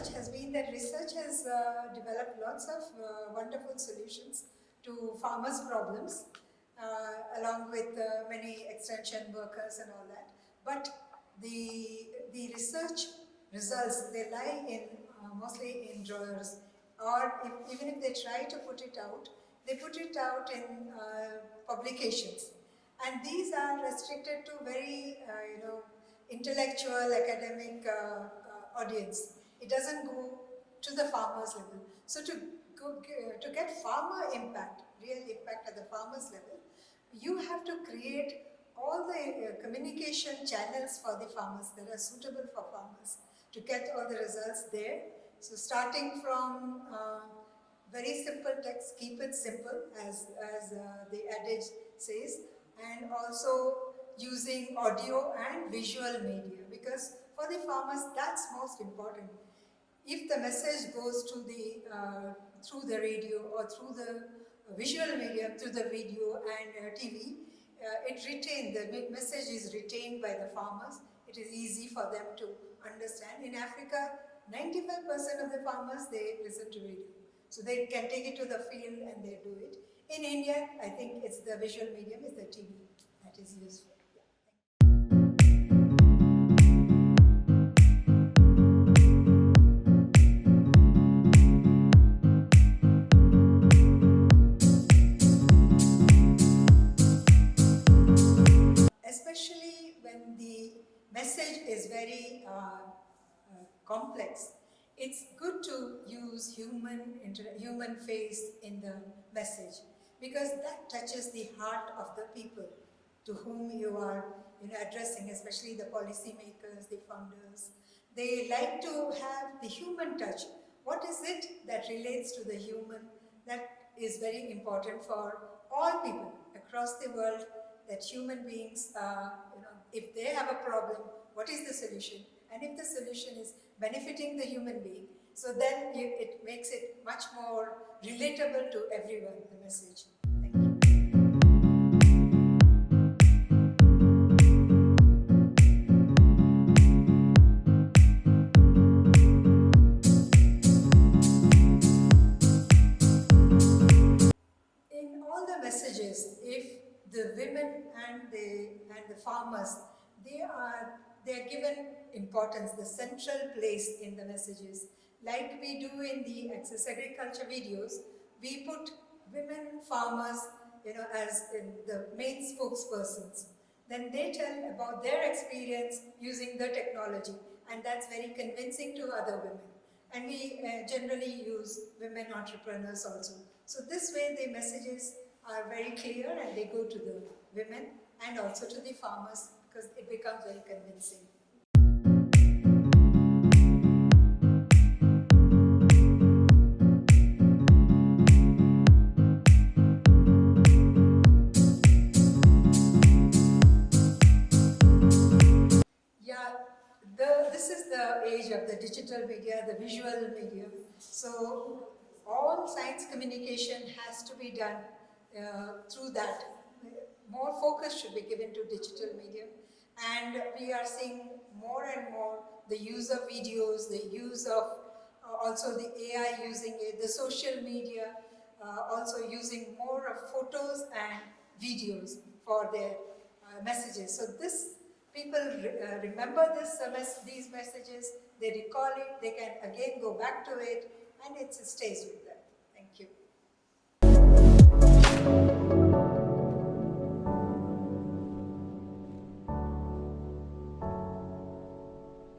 research has been that research has developed lots of wonderful solutions to farmers' problems, along with many extension workers and all that. But the research results, they lie in mostly in drawers, or even if they try to put it out, they put it out in publications. And these are restricted to very, intellectual, academic audience. It doesn't go to the farmers level. So to get farmer impact, real impact at the farmers level, you have to create all the communication channels for the farmers that are suitable for farmers to get all the results there. So starting from very simple text, keep it simple, as the adage says, and also using audio and visual media, because for the farmers that's most important. If the message goes to the through the radio or through the visual medium, through the video and TV, the message is retained by the farmers. It is easy for them to understand. In Africa, 95% of the farmers, they listen to radio. So they can take it to the field and they do it. In India, I think it's the visual medium, is the TV that is useful. Especially when the message is very complex, it's good to use human face in the message, because that touches the heart of the people to whom you are addressing, especially the policymakers, the funders. They like to have the human touch. What is it that relates to the human? That is very important for all people across the world, that human beings, if they have a problem, what is the solution? And if the solution is benefiting the human being, so then it makes it much more relatable to everyone, the message. Thank you. In all the messages, if the women and the farmers, they are given importance, the central place in the messages. Like we do in the Access Agriculture videos, we put women farmers, as the main spokespersons. Then they tell about their experience using the technology, and that's very convincing to other women. And we generally use women entrepreneurs also. So this way the messages are very clear and they go to the women and also to the farmers, because it becomes very convincing. This is the age of the digital media, the visual medium. So all science communication has to be done through that. More focus should be given to digital medium, and we are seeing more and more the use of videos, the use of also the AI using it, the social media also using more of photos and videos for their messages. So this people remember these messages, they recall it, they can again go back to it, and it stays with them.